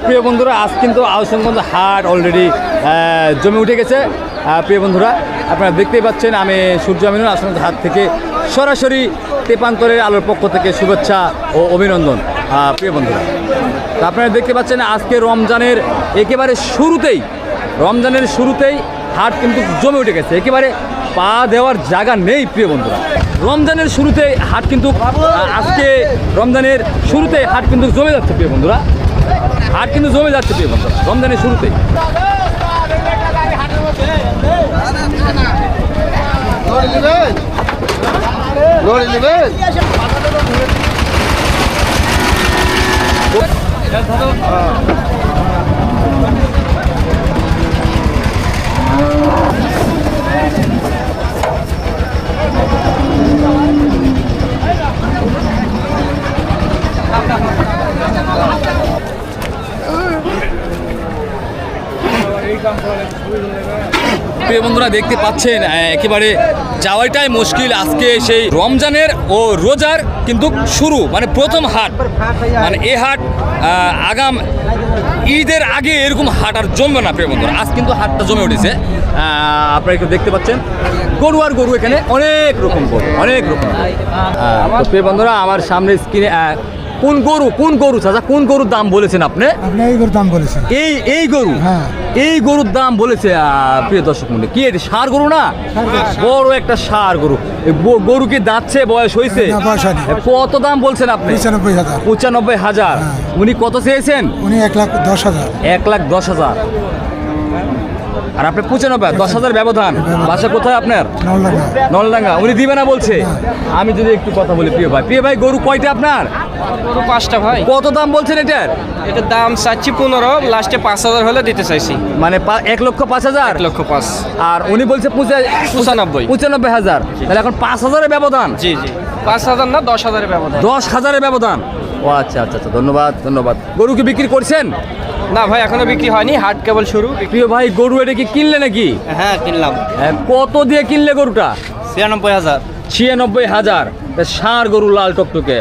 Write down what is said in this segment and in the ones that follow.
প্রিয় বন্ধুরা, আজ কিন্তু আহসানগঞ্জ হাট অলরেডি জমে উঠে গেছে। প্রিয় বন্ধুরা, আপনারা দেখতেই পাচ্ছেন আমি সূর্য আমিনুল আহসানগঞ্জ হাট থেকে সরাসরি তেপান্তরের আলোর পক্ষ থেকে শুভেচ্ছা ও অভিনন্দন। প্রিয় বন্ধুরা, তো আপনারা দেখতে পাচ্ছেন আজকে রমজানের একেবারে শুরুতেই হাট কিন্তু জমে উঠে গেছে, একেবারে পা দেওয়ার জায়গা নেই। প্রিয় বন্ধুরা, রমজানের শুরুতে হাট কিন্তু জমে যাচ্ছে। প্রিয় বন্ধুরা, হাট কিন্তু জমে যাচ্ছে প্রিয় বন্ধুরা রমজানের শুরুতেই। প্রিয় বন্ধুরা, দেখতে পাচ্ছেন একেবারে যাওয়াটাই মুশকিল। আজকে সেই রমজানের ও রোজার কিন্তু শুরু, মানে প্রথম হাট, মানে এই হাট আগাম ঈদের আগে এরকম হাট আর জমবে না। প্রিয় বন্ধুরা, আজ কিন্তু হাটটা জমে উঠেছে। আপনারা একটু দেখতে পাচ্ছেন গরু আর গরু, এখানে অনেক রকম গরু, অনেক রকম। প্রিয় বন্ধুরা, আমার সামনে স্ক্রিনে কোন গরু চাচা, কোন গরুর দাম বলেছেন আপনি? এই গরুর দাম বলেছেন? এই গরু, হ্যাঁ, এই গরুর দাম বলেছে। প্রিয় দর্শক মন্ডলী, কি এটা ষাঁড় গরু না? বড় একটা ষাঁড় গরু। গরু কি দাঁতছে, বয়স হয়েছে? কত দাম বলছেন আপনি? 95,000। 95,000। উনি কত চেয়েছেন? উনি 1,10,000। 1,10,000। আর আপনি 95, 10,000 ব্যবধান। বাসা কোথায় আপনার? নলডাঙ্গা। উনি দিবে না বলছে। আমি যদি একটু কথা বলি, প্রিয় ভাই গরু কয়টা আপনার? গরু 5টা ভাই। কত দাম বলছেন এটার? এটার দাম চাচ্ছি 15, লাস্টে 5,000 হলে দিতে চাইছি। মানে 1,05,000? 1,05,000। আর উনি বলছে 95,000। তাহলে এখন 5,000-এর ব্যবধান। জি 5,000 না, 10,000-এর ব্যবধান। 10,000-এর ব্যবধান। ও আচ্ছা, ধন্যবাদ। গরু কি বিক্রি করছেন? না ভাই, এখনো বিক্রি হয়নি, হাট কেবল শুরু। প্রিয় ভাই, গরু এটা কি কিনলে নাকি? হ্যাঁ, কিনলাম। কত দিয়ে কিনলে গরুটা? 96,000। 96,000। ষাঁড় গরু, লাল টকটকে।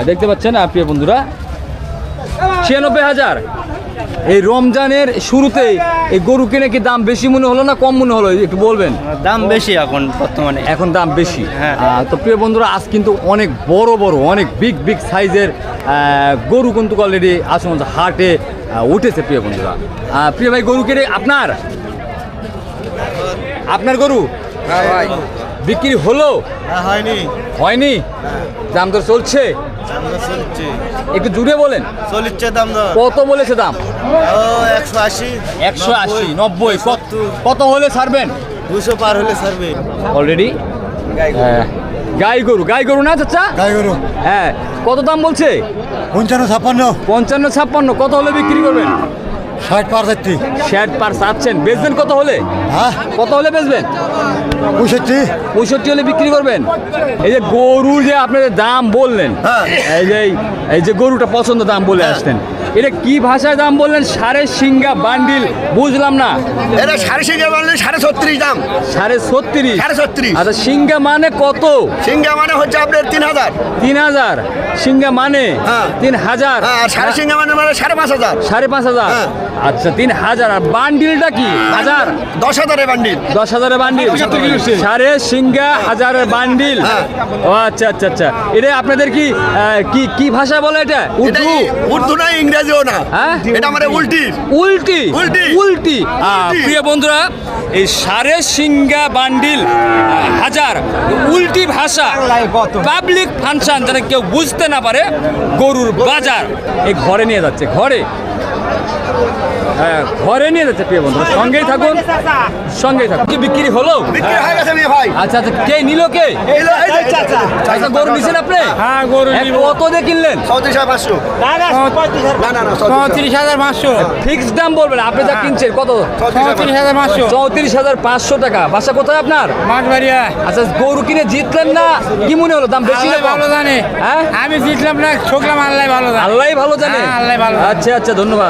দেখতে পাচ্ছেন প্রিয় বন্ধুরা, 96,000। এই রমজানের শুরুতেই এই গরু কিনে কি দাম বেশি মনে হলো না কম মনে হলো, একটু বলবেন? দাম বেশি এখন বর্তমানে। এখন দাম বেশি। হ্যাঁ। তো প্রিয় বন্ধুরা, আজ কিন্তু অনেক বড় অনেক বিগ সাইজের গরু কিন্তু অলরেডি আহসানগঞ্জ হাটে উঠেছে। প্রিয় বন্ধুরা, প্রিয় ভাই, গরু কিনে আপনার গরু? হ্যাঁ ভাই। বিক্রি হলো? হয়নি। দাম দর চলছে? একটু জুড়ে বলেন। চলছে দাম দর কত বলেছে দাম? 180, 180, 90। কত হলে ছাড়বেন? 200 পার হলে ছাড়বে। অলরেডি গাই গরু না চাচা? গাই গরু, হ্যাঁ। কত দাম বলছে? 55, 55, কত হলে বিক্রি করবেন? 60 পার যাচ্ছি। 60 পার চাচ্ছেন, বেচবেন কত হলে? হ্যাঁ, কত হলে বেচবেন? 65 হলে বিক্রি করবেন। এই যে গরুর যে আপনাদের দাম বললেন, এই যে গরুটা পছন্দ দাম বলে আসতেন, এটা কি ভাষায় দাম বললেন? সাড়ে সিঙ্গা বান্ডিল, বুঝলাম না। এটা 36 বানলে 36.5 দাম। 36.5? 36.5। আচ্ছা, সিঙ্গা মানে কত? সিঙ্গা মানে হচ্ছে আপনার 3,000। 3,000 সিঙ্গা মানে? হ্যাঁ। 3,000। আর সাড়ে সিঙ্গা মানে 5,500। 5,500। হ্যাঁ। আচ্ছা, 3,000। আর বান্ডিলটা কি? 1000? 10,000-এর বান্ডিল। 10,000-এর বান্ডিল। সাড়ে সিঙ্গা 1000-এর বান্ডিল। ও আচ্ছা। এটা আপনাদের কি ভাষা বলে এটা? উর্দু না, ইংরেজিও না। হ্যাঁ, এটা মানে উল্টি। প্রিয় বন্ধুরা, এই সাড়ে সিঙ্গা বান্ডিল 1000 উল্টি ভাষা, পাবলিক ফাংশন, যেন কেউ বুঝতে না পারে। গরুর বাজার এই ঘরে নিয়ে যাচ্ছে, ঘরে নিয়ে যাচ্ছে। প্রিয় বন্ধুরা, সঙ্গেই থাকুন। কি বিক্রি হলো? বিক্রি হয়ে গেছে ভাই। আচ্ছা, কে নিল? কে আচ্ছা, গরু নিছেন আপনি? হ্যাঁ, গরু কত দিয়ে কিনলেন? 34,500। না 34,500। ফিক্সড দাম বলবেন। আপনি যা কিনছেন কত? 34,500। 34,500 টাকা। বাসা কোথায় আপনার? মাঠবাড়িয়া। আচ্ছা, গরু কিনে জিতলেন না? কি মনে হলো, দাম বেশি না কম? ভালো জানে। হ্যাঁ, আমি জিতলাম না, ঠকলাম। আল্লাহ ভালো জানে। আল্লাহ ভালো জানে। আল্লাহ ভালো। আচ্ছা, ধন্যবাদ।